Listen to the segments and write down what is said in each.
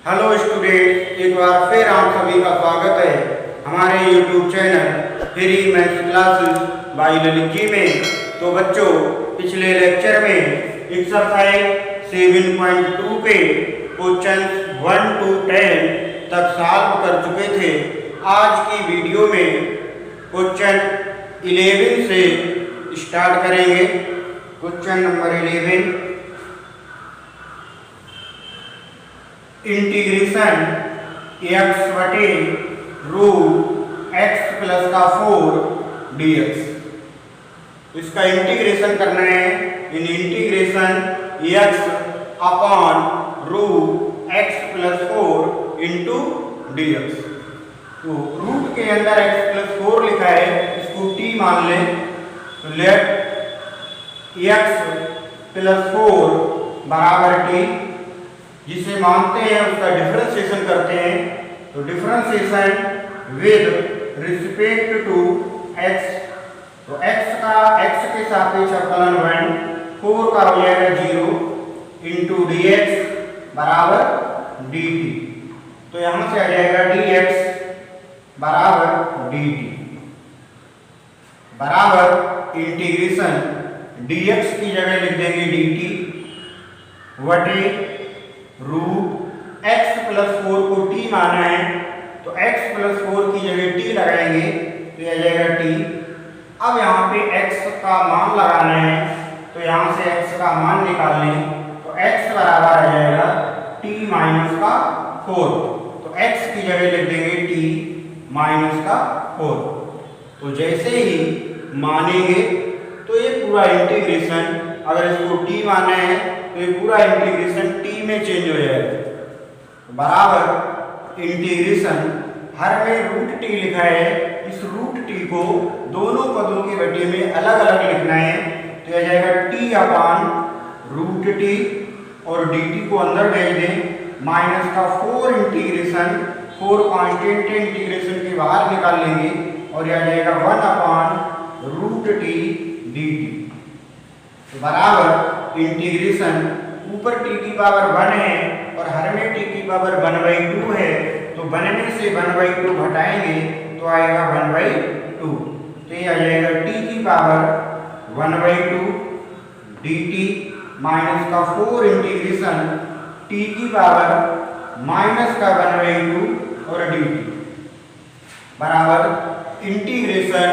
Hello student, एक बार फिर आप सभी का स्वागत है हमारे YouTube channel free maths classes by Lalit ji में। तो बच्चों, पिछले लेक्चर में एक्सरसाइज 7.2 के क्वेश्चन 1 to 10 तक सॉल्व कर चुके थे। आज की वीडियो में क्वेश्चन 11 से स्टार्ट करेंगे। क्वेश्चन नंबर 11, इंटीग्रेशन x बटे रूट x प्लस का 4 dx। इसका इंटीग्रेशन करना है। इन integration x upon root x plus 4 into dx। तो रूट के अंदर x प्लस 4 लिखा है, इसको t मान लें। तो लेट x प्लस 4 बराबर t, जिसे मानते हैं उसका डिफरेंशिएशन करते हैं। तो differentiation with respect to x, तो x के सापेक्ष अवकलन 1, 4 का हो जाएगा 0 इंटू dx बराबर dt। तो यहां से आ जाएगा dx बराबर dt बराबर इंटीग्रेशन dx की जगह लिख देंगे dt वटे रूट x प्लस 4 को t माना है, तो x प्लस 4 की जगह t लगाएंगे तो यह जाएगा t। अब यहाँ पे x का मान लगाना है, तो यहाँ से x का मान निकाल लें। तो x बराबर आ जाएगा t माइनस का 4। तो x की जगह लिख देंगे t माइनस का 4। तो जैसे ही मानेंगे तो ये पूरा इंटीग्रेशन, अगर इसको t माना है तो ये पूरा इंटीग्रेशन t में चेंज हो जाएगा। बराबर इंटीग्रेशन, हर में रूट t लिखा है, इस रूट t को दोनों पदों के बटे में अलग अलग लिखना है। तो यह जाएगा t अपान रूट t और dt को अंदर भेज दें। माइनस का 4 इंटीग्रेशन, 4 कांस्टेंट इंटीग्रेशन के बाहर निकाल लेंगे और यह जाएगा 1 अपान रूट t dt बराबर इंटीग्रेशन, ऊपर t की पावर 1 है और हर में t की पावर 1/2 है। तो 1 में से 1/2 घटाएंगे तो आएगा 1/2। तो ये आ जाएगा t की पावर 1/2 dt माइनस का 4 इंटीग्रेशन t की पावर माइनस का 1/2 और dt बराबर इंटीग्रेशन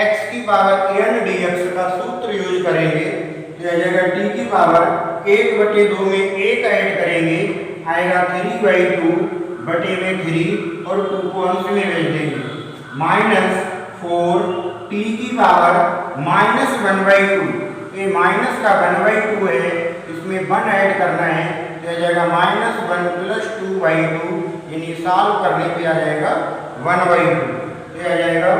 x की पावर n dx का सूत्र यूज करेंगे। तो यह जाएगा t की पावर 1/2 में 1 ऐड करेंगे, आएगा 3/2 बटे में 3 और 2 को अंश में भेज देंगे। माइनस 4 t की पावर माइनस 1/2, ये माइनस का 1/2 है, इसमें 1 ऐड करना है। तो यह जाएगा माइनस 1 प्लस 2/2, यानी सॉल्व करने पे आ जाएगा 1/2। तो आ जाएगा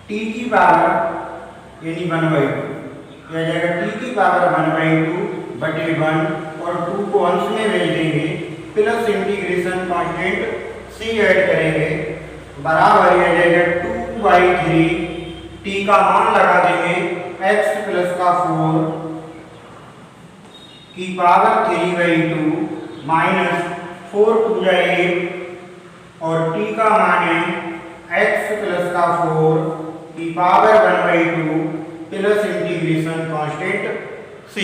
t की पावर यानी 1/2, यह जाएगा t की पावर 1/2 बटे 1 और 2 को अंश में भेज देंगे, plus integration constant c add करेंगे बराबर यह जाएगा 2/3, t का मान लगा देंगे x प्लस का 4 की पावर 3/2 माइनस 4 2 8 और t का मान है x प्लस का 4 की power 1/2 plus integration constant c।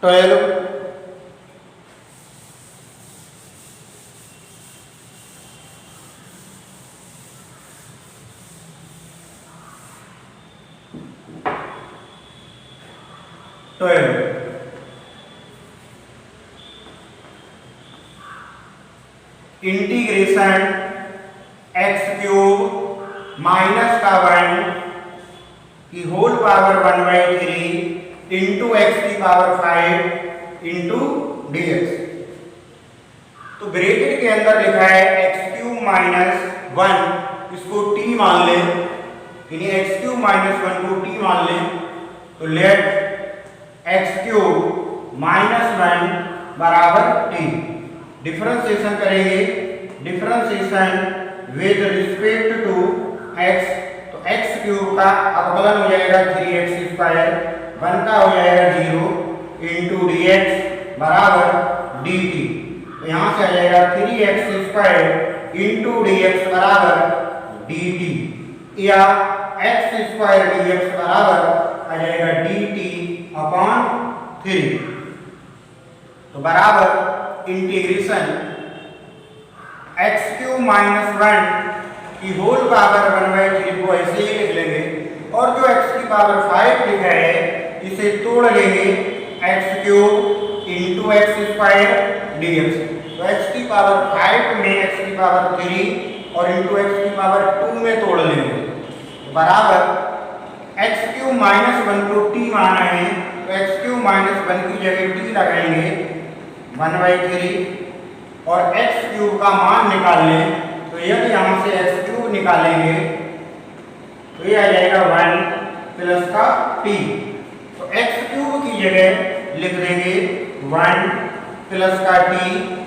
12 integration x³ minus का 1 की होल पावर 1/3 इंटू x की पावर 5 इंटू dx। तो ब्रैकेट के अंदर लिखा है x³ माइनस 1, इसको t मान लें, यानी x³ माइनस 1 को t मान लें। तो लेट x³ माइनस 1 बराबर t, डिफरेंशिएशन करेंगे, differentiation with respect to x। तो तो एक्स क्यूब का अवकलन हो जाएगा 3x स्क्वायर, 1 का हो जाएगा 0 इंटू डी एक्स बराबर डी टी। तो यहाँ से आ जाएगा 3x square into d x बराबर डी टी, या एक्स स्क्वायर डी एक्स बराबर आ जाएगा डी टी अपॉन 3। तो बराबर इंटीग्रेशन एक्स क्यूब माइनस 1 की होल पावर 1/3 को ऐसे ही लिख लेंगे, और जो x की पावर 5 लिखा है इसे तोड़ लेंगे x cube into x square D x. तो x की पावर 5 में x की पावर 3 और इंटू एक्स की पावर 2 में तोड़ लेंगे, बराबर एक्स क्यूब माइनस 1 को t माना है, तो एक्स क्यूब माइनस 1 की जगह t लगाएंगे 1/3 और एक्स क्यूब का मान निकाल लें। तो यदि यहाँ से एक्स क्यूब निकालेंगे तो ये आ जाएगा 1 प्लस का t। तो एक्स क्यूब की जगह लिख देंगे 1 प्लस का t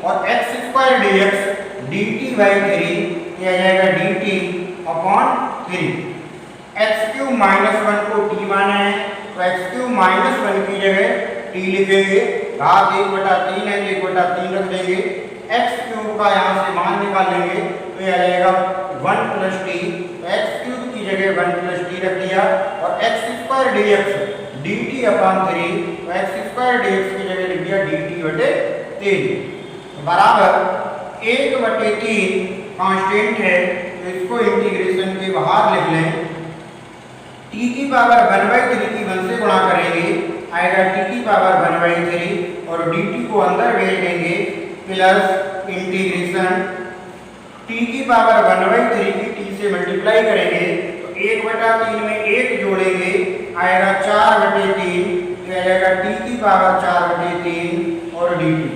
और x square D x D T by 3, ये आ जाएगा D t upon 3। X cube minus 1 को t माना है, तो एक्स क्यूब माइनस 1 की जगह t लिखेंगे, घात 1/3 है 1/3 रख देंगे, एक्स क्यूब का यहाँ से मान निकाल लेंगे तो ये आ जाएगा 1 प्लस टी। तो एक्स क्यूब की जगह 1 प्लस टी रख दिया और x square D x D t upon 3, तो एक्स स्क्वायर डी एक्स की जगह लिख दिया डी टी बटे 3 बराबर 1/3 कांस्टेंट है, तो इसको इंटीग्रेशन के बाहर लिख लें। टी की पावर 1/3 की 1 से गुणा करेंगे, आएगा टी की पावर 1/3 और डी टी को अंदर भेज देंगे प्लस इंटीग्रेशन टी की पावर 1/3 की टी से मल्टीप्लाई करेंगे, तो 1/3 में 1 जोड़ेंगे आएगा 4/3, तो आ जाएगा टी की पावर 4/3 और डी टी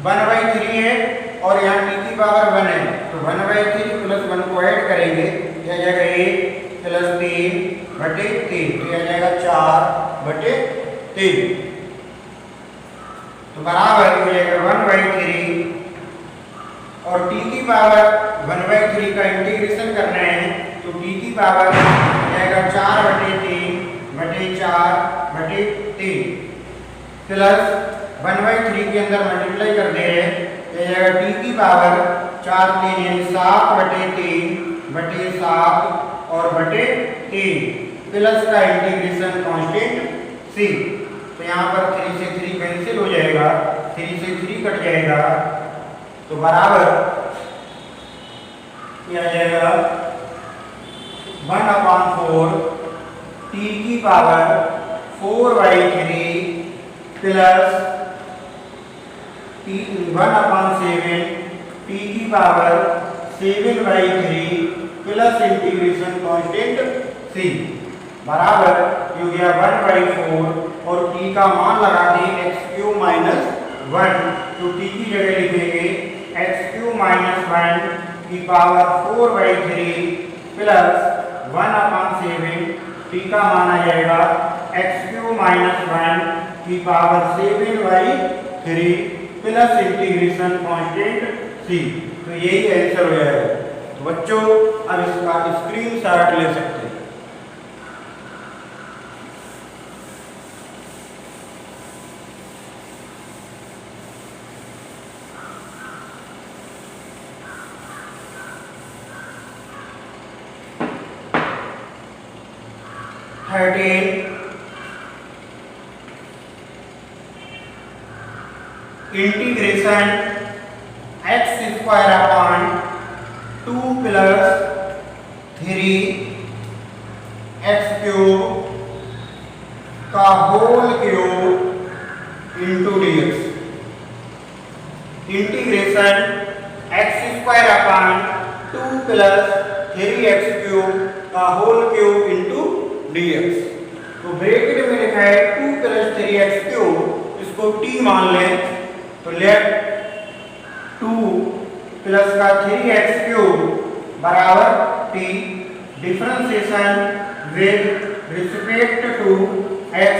1/3 है और यहाँ टी की पावर 1 है, तो 1/3 प्लस 1 को ऐड करेंगे, यह आ जाएगा 1 प्लस 3/3, तो यह आ जाएगा 4/3। तो बराबर हो जाएगा 1/3 और t की पावर 1/3 का इंटीग्रेशन करना है, तो t की पावर हो जाएगा 4/3/4/3 प्लस 1/3 के अंदर मल्टीप्लाई कर दे रहे हैं, तो जाएगा t की पावर 4 3 यानी 7/3/7 और बटे 3 प्लस का इंटीग्रेशन कांस्टेंट c। तो यहाँ पर 3 से 3 कैंसिल हो जाएगा, 3 से 3 कट जाएगा, तो बराबर यह आ जाएगा 1/4 t की पावर 4/3 प्लस 1/7 t की power 7/3 plus integration constant c बराबर हो गया 1/4 और t का मान लगा दें एक्स क्यूब माइनस 1, तो t की जगह लिखेंगे एक्स क्यूब माइनस 1 की पावर 4/3 प्लस 1/7, t का मान आ जाएगा एक्स क्यूब माइनस 1 की power 7/3 plus integration constant c। तो यही आंसर हो जाएगा। तो बच्चों अब इसका स्क्रीनशॉट ले सकते हैं। Integration x square upon 2 plus 3 x cube का whole cube into d x. Integration x square upon 2 plus 3 x cube का whole cube into d x. तो ब्रैकेट में लिखा है 2 प्लस 3x क्यूब, इसको t मान लें, तो लेट 2 प्लस का 3x क्यूब बराबर t, differentiation with respect to x,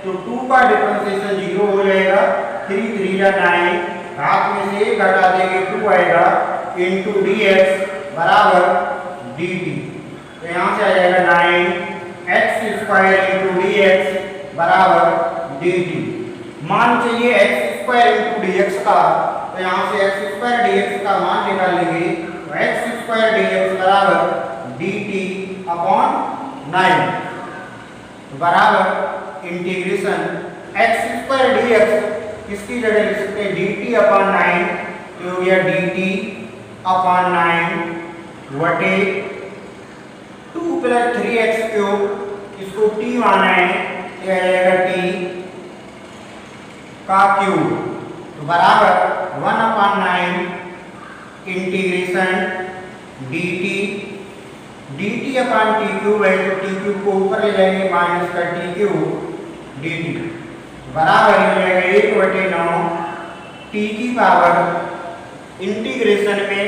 तो 2 का डिफरेंशिएशन 0 हो जाएगा, 3 3 या 9, घात में से 1 घटा देंगे 2 आएगा, इंटू डी एक्स बराबर dt। तो यहाँ से आ जाएगा 9x² इंटू डी एक्स बराबर dt। मान चाहिए x² इंटू डी एक्स का, तो यहाँ से x² dx का मान निकालेंगे, तो x² dx बराबर dt अपॉन 9 बराबर इंटीग्रेशन x² dx किसकी जगह लिख सकते हैं dt अपॉन 9, तो हो गया dt अपॉन 9 वटे 2 + 3x³ इसको t माना है, यह आ जाएगा t का क्यूब, तो बराबर 1/9 इंटीग्रेशन dt अपॉन t³ है, तो t³ को ऊपर ले जाएंगे माइनस का t³ dt बराबर हो जाएगा 1/9 t की पावर इंटीग्रेशन में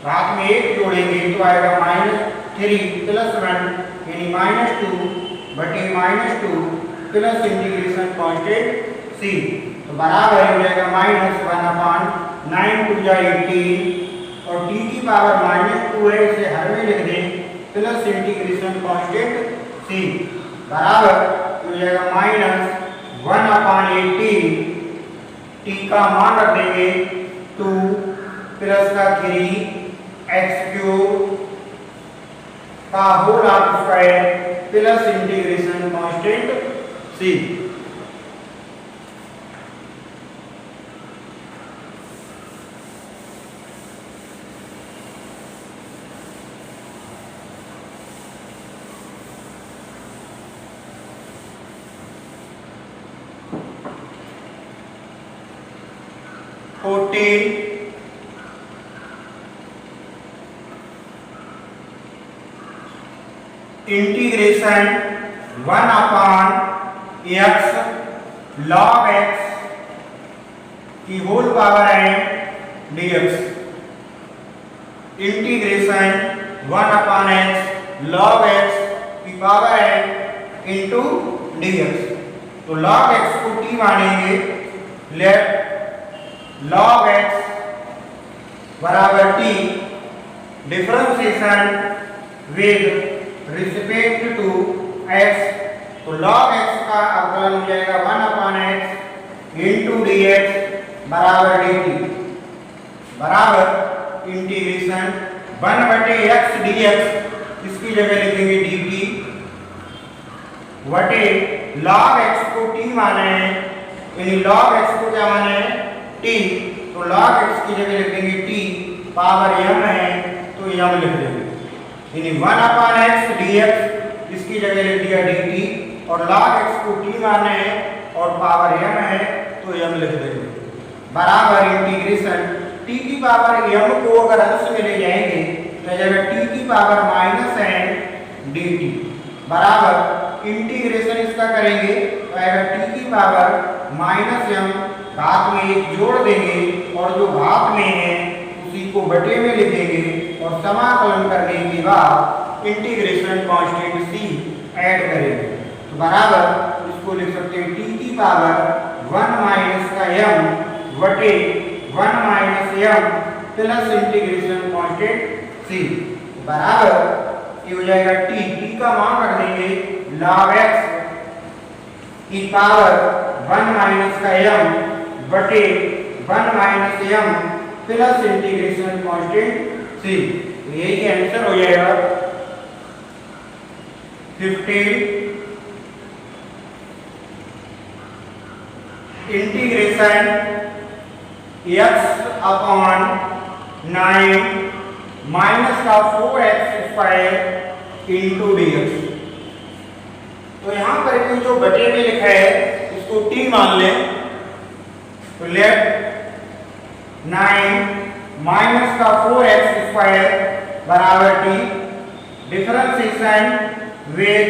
भाग में 1 जोड़ेंगे तो आएगा -3 + 1 यानी -2/-2 प्लस इंटीग्रेशन कांस्टेंट c, तो बराबर हो जाएगा -1/9 × 2 = 18 और t की पावर -2 है, इसे हर में लिख दें प्लस इंटीग्रेशन कांस्टेंट c बराबर हो जाएगा -1/18 t का मान रख देंगे 2 प्लस का 3x³ का whole square plus integration constant c। Integration 1/x log x की होल पावर है dx, integration 1/x log x की पावर है इंटू dx, तो log x को t मानेंगे, लेट log x बराबर t differentiation with respect to x, तो log x का अवकलन हो जाएगा 1/x इंटू dx बराबर dt बराबर इंटीग्रेशन 1/x dx इसकी जगह लिखेंगे dt वटे log x को t माना है, यानी log x को क्या माना है t, तो log x की जगह लिखेंगे t पावर m है, तो m लिख देंगे, यानी 1/x dx इसकी जगह लिख दिया dt और log x को t माना है और पावर m है, तो m लिख देंगे बराबर इंटीग्रेशन t की पावर m को अगर अंश में ले जाएंगे तो जगह t की पावर -n dt बराबर इंटीग्रेशन इसका करेंगे तो आएगा t की पावर -m, घात में 1 जोड़ देंगे और जो घात में है उसी को बटे में लिखेंगे और समाकलन करने के बाद इंटीग्रेशन कांस्टेंट c ऐड करेंगे, तो बराबर इसको लिख सकते हैं t की पावर 1 - का m वटे 1 - m plus integration constant c बराबर ये हो जाएगा t का मान रख देंगे log x की पावर 1 - का m बटे 1 - m plus integration constant c, तो यही आंसर हो जाएगा 15 इंटीग्रेशन x अपॉन 9 माइनस का 4x² इंटू dx, तो यहाँ पर कोई जो बटे में लिखा है उसको t मान लें, तो लेट 9 माइनस का 4x² बराबर t differentiation with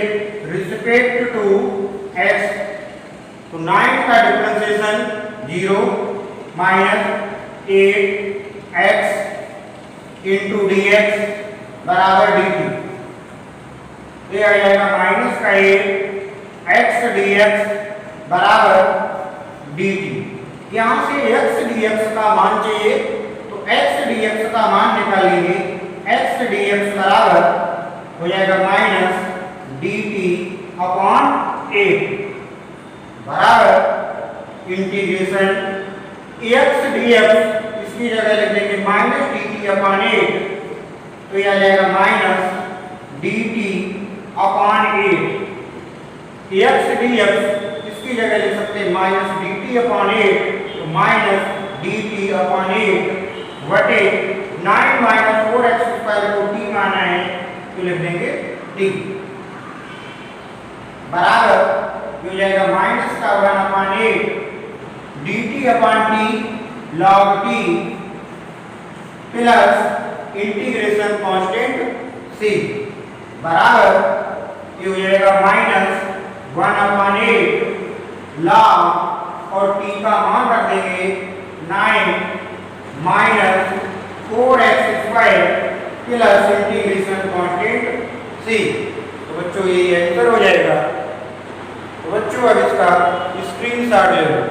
respect to x, तो 9 का differentiation 0 minus 8x into dx बराबर dt, ये आ जाएगा माइनस का 8x dx बराबर dt। यहाँ से x dx का मान चाहिए तो x dx का मान निकालेंगे, एक्स डी एक्स बराबर हो जाएगा minus d t upon eight बराबर इंटीग्रेशन एक्स डी एक्स इसकी जगह लिख देंगे minus d t upon eight, तो यह आ जाएगा minus d t upon eight. X d x इसकी जगह लिख सकते हैं minus d t upon eight, तो minus d t upon eight बटे 9 माइनस 4x स्क्वायर को t माना है तो लिख देंगे t बराबर हो जाएगा माइनस का 1 upon eight d t upon t log t plus integration constant c बराबर ये हो जाएगा माइनस 1 अपॉन एट लॉग और t का मान रख देंगे 9 माइनस 4x square plus integration constant c। तो बच्चों ये आंसर हो जाएगा। तो बच्चों अब इसका स्क्रीनशॉट ले लो।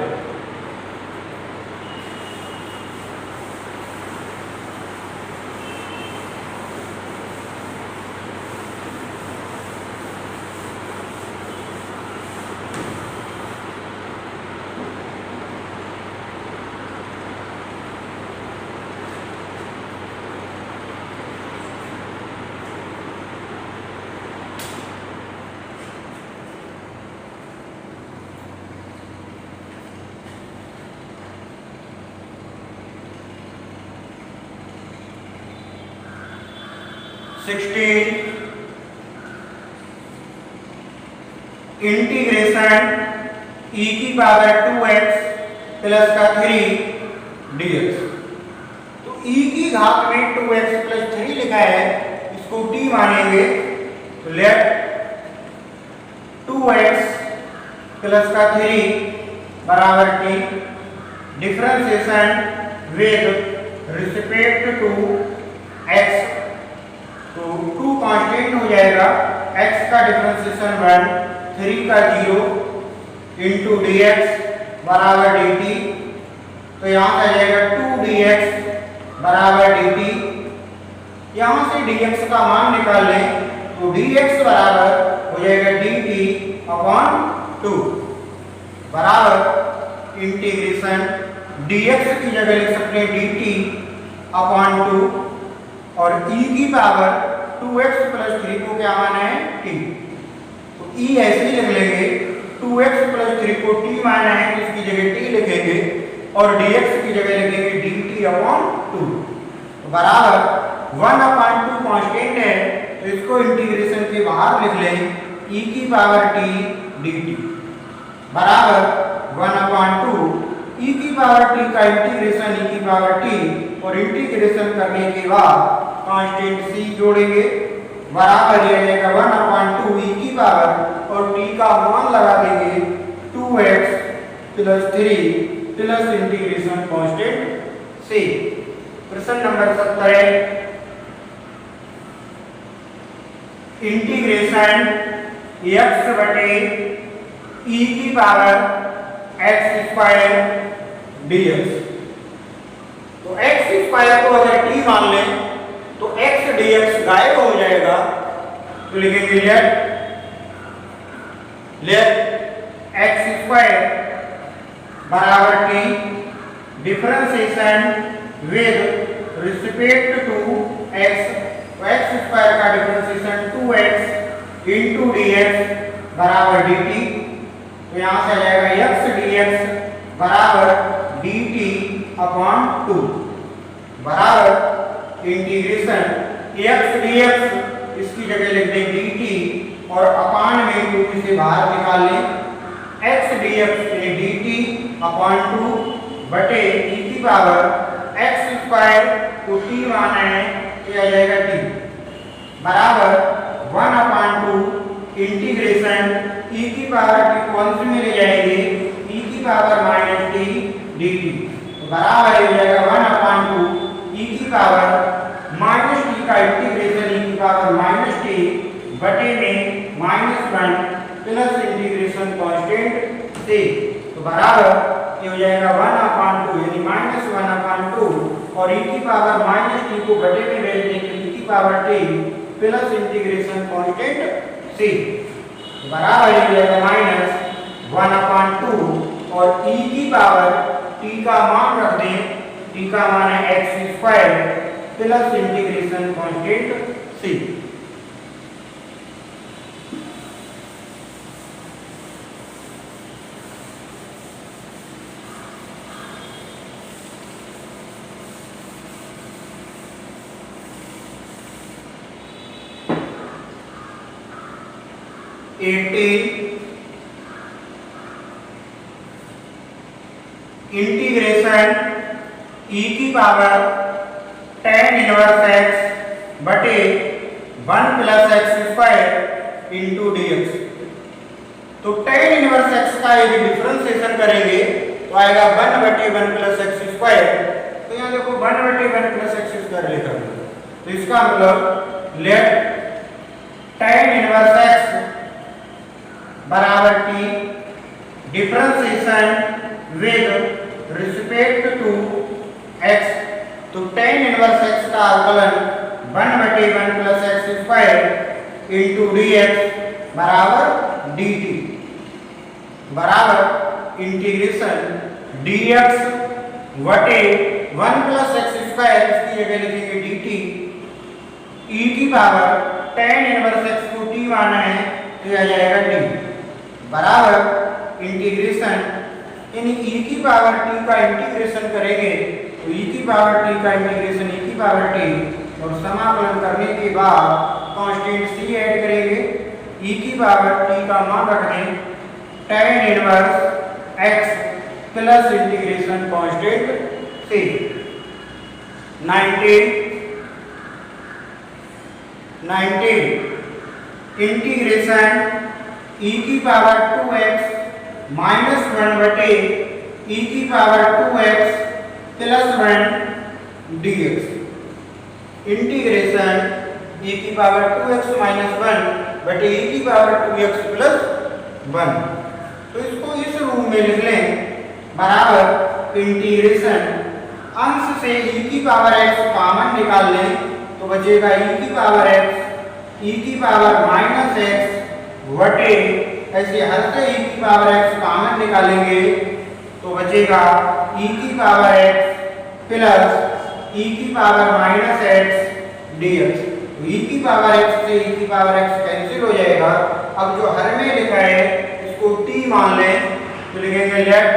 इंटीग्रेशन e की पावर 2x प्लस का 3 dx। तो e की घात में 2x प्लस 3 लिखा है, इसको t मानेंगे तो लेट 2x प्लस का 3 बराबर t differentiation with respect to x, तो 2 कांस्टेंट हो जाएगा, x का डिफरेंशिएशन 1 3 का 0 इंटू डी एक्स बराबर डी टी, तो यहाँ से आ जाएगा 2 dx बराबर डी टी। यहाँ से dx का मान निकाल लें तो dx बराबर हो जाएगा डी टी अपॉन 2 बराबर इंटीग्रेशन dx की जगह लिख सकते हैं डी टी अपॉन 2 और e की पावर 2x प्लस 3 को क्या माना है t, तो e ऐसे ही लिख लेंगे 2x प्लस 3 को t माना है तो इसकी जगह t लिखेंगे और dx की जगह लिखेंगे dt अपॉन 2, तो बराबर 1 अपॉन 2 कांस्टेंट है तो इसको इंटीग्रेशन के बाहर लिख लें e की पावर t dt बराबर 1 अपॉन 2 e की पावर t का इंटीग्रेशन e की पावर t और इंटीग्रेशन करने के बाद कांस्टेंट c जोड़ेंगे बराबर ये आएगा 1 अपॉन 2 e की पावर और t का मान लगा देंगे 2x plus 3 plus integration constant c। प्रश्न नंबर 17 इंटीग्रेशन x बटे e की पावर x स्क्वायर dx। तो x स्क्वायर को अगर t मान लें तो x dx गायब हो जाएगा, तो लिखेंगे लेट x स्क्वायर बराबर t differentiation with respect to x, x square का डिफरेंशिएशन 2x इंटू dx बराबर dt, तो यहाँ से आ जाएगा x dx बराबर dt अपॉन 2 बराबर इंटीग्रेशन x dx इसकी जगह लिख दें dt और अपान में 2 से बाहर निकाल लें x dx यानी dt अपॉन 2 बटे e की पावर x स्क्वायर को t माना है तो आ जाएगा t बराबर 1 अपॉन 2 इंटीग्रेशन e की पावर t को अंश में ले जाएंगे e की पावर माइनस t dt, तो बराबर हो जाएगा 1 अपॉन 2 e की पावर माइनस टी का इंटीग्रेशन e की पावर माइनस टी बटे में माइनस 1 प्लस इंटीग्रेशन कांस्टेंट से, तो बराबर ये हो जाएगा 1 अपॉन 2 यानी माइनस 1 अपॉन 2 और e की पावर माइनस टी को बटे में भेज देंगे e की power t plus integration constant c बराबर हो जाएगा माइनस 1/2 और e की पावर t का मान रख दें, t का मान है x² प्लस इंटीग्रेशन कांस्टेंट सी। इंटीग्रेशन e की पावर tan इनवर्स x बटे 1 प्लस x² इंटू dx। तो tan इनवर्स x का यदि डिफरेंशिएशन करेंगे तो आएगा 1 बटे 1 प्लस x²। तो यहाँ देखो 1 बटे 1 प्लस x² लिखा है, तो इसका मतलब लेट tan इनवर्स x बराबर t differentiation with respect to x। तो tan इनवर्स x का अवकलन 1 बटे 1 प्लस x² इंटू dx बराबर dt बराबर इंटीग्रेशन dx बटे 1 प्लस x² इसकी जगह लिखेंगे dt e की पावर tan इनवर्स x को t माना है तो यह आ जाएगा t बराबर इंटीग्रेशन, यानी e की पावर t का इंटीग्रेशन करेंगे तो e की पावर t का इंटीग्रेशन e की पावर t और समाकलन करने के बाद कांस्टेंट c ऐड करेंगे, e की पावर t का मान रख दें tan inverse x plus integration constant c। 19 integration e की पावर 2x माइनस 1 बटे e की power 2x plus 1 dx। Integration e की पावर 2x माइनस 1 बटे e की पावर 2x प्लस 1। तो इसको इस रूप में लिख लें बराबर इंटीग्रेशन अंश से e की पावर x कॉमन निकाल लें तो बचेगा e की पावर x e की पावर माइनस x बटे ऐसे हर से e की पावर x कॉमन निकालेंगे तो बचेगा e की पावर x प्लस e की power minus x dx। e की पावर x से e की पावर x कैंसिल हो जाएगा। अब जो हर में लिखा है इसको t मान लें तो लिखेंगे लेट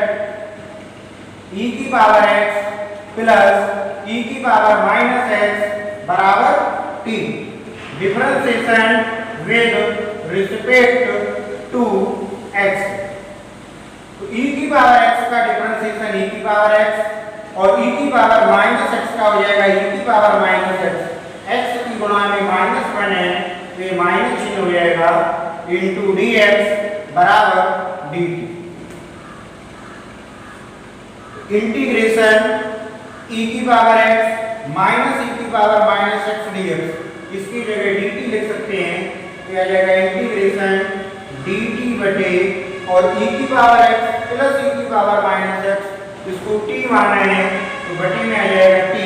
e की पावर x प्लस e की पावर माइनस x बराबर t differentiation with respect to x। तो e की पावर x का डिफरेंशिएशन e की पावर x और e की पावर माइनस x का हो जाएगा e की पावर माइनस x। x की गुणा में माइनस 1 है तो ये माइनस चिन्ह हो जाएगा इंटू dx बराबर dt। इंटीग्रेशन e की पावर x माइनस e की पावर माइनस x dx, इसकी जगह dt लिख सकते हैं तो आ जाएगा इंटीग्रेशन dt बटे और e की पावर x प्लस e की पावर माइनस x इसको t माना है तो बटे में आ जाएगा t।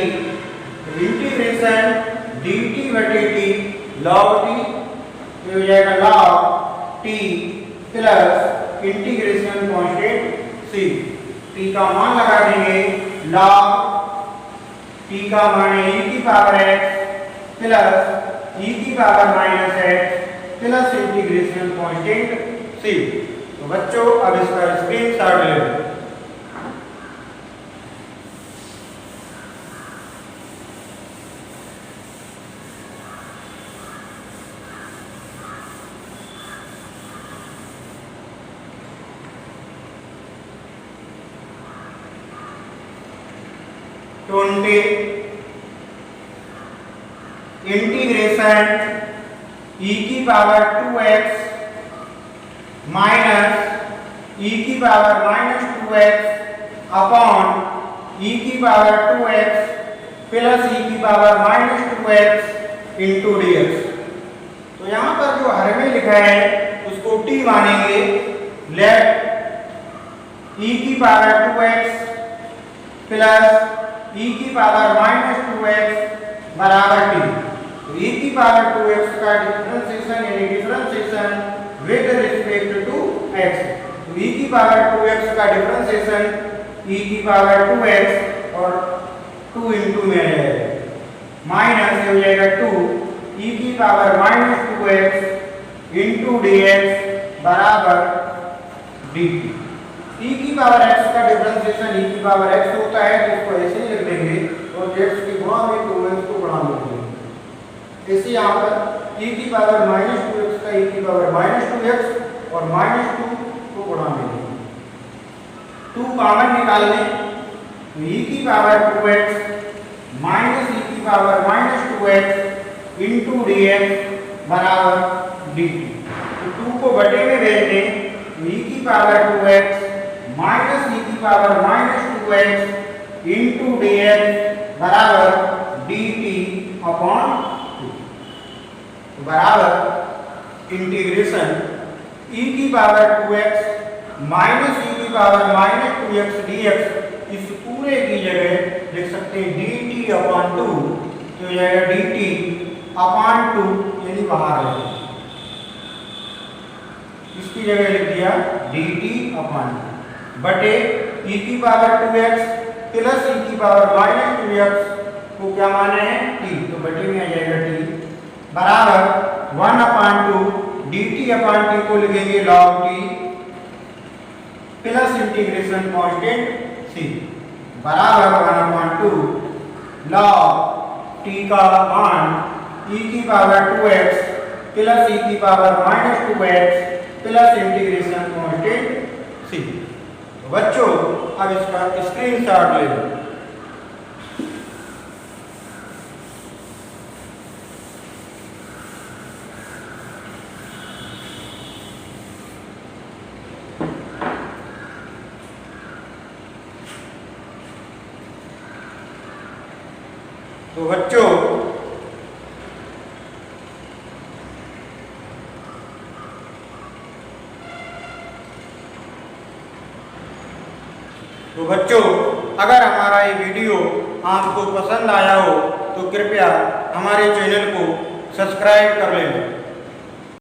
इंटीग्रेशन dt बटे t log t ये हो जाएगा log t plus integration constant c। t का मान लगा देंगे log t का मान है e की पावर x प्लस e की power minus x plus integration constant c। तो बच्चों अब इसका स्क्रीनशॉट ले लो। इंटीग्रेशन e की पावर 2x माइनस e की power minus 2x upon e की पावर 2x प्लस e की power minus 2x into dx। तो यहाँ पर जो हर में लिखा है उसको t मानेंगे। लेट e की पावर 2x प्लस e की पावर माइनस 2x बराबर t। e की पावर 2x का डिफरेंशिएशन यानी differentiation with respect to x, तो e की पावर 2x का डिफरेंशिएशन e की पावर 2x और 2 इंटू में आ जाएगा माइनस हो जाएगा 2 e की power minus 2x into dx बराबर dt। e की पावर x का डिफरेंशिएशन e की पावर x होता है, तो इसको ऐसे ही लिख देंगे और x की गुणा में 2x को गुणा में लिख देंगे। इसी यहाँ पर e की पावर माइनस 2x का e की पावर माइनस 2x और माइनस 2 को गुणा में लेंगे। 2 कॉमन निकाल लें तो e की पावर 2x माइनस e की power minus 2x into dx बराबर dt। तो 2 को बटे में भेज दें तो e की पावर 2x माइनस e की power minus 2x into dx बराबर dt अपॉन 2 बराबर इंटीग्रेशन e की पावर 2x माइनस e की पावर माइनस 2x dx, इस पूरे की जगह लिख सकते हैं dt अपॉन 2, तो हो जाएगा dt अपॉन 2 यानी बाहर है, इसकी जगह लिख दिया dt अपॉन 2 बटे e की पावर 2x प्लस e की पावर माइनस 2x को क्या माने हैं t, तो बटे में आ जाएगा t बराबर 1 अपॉन 2 dt अपॉन t को लिखेंगे log t plus integration constant c बराबर 1 अपॉन 2 log t का मान e की पावर 2x प्लस e की power minus 2x plus integration constant c। बच्चों अब इसका स्क्रीनशॉट ले लो। तो बच्चों अगर हमारा ये वीडियो आपको पसंद आया हो तो कृपया हमारे चैनल को सब्सक्राइब कर लें।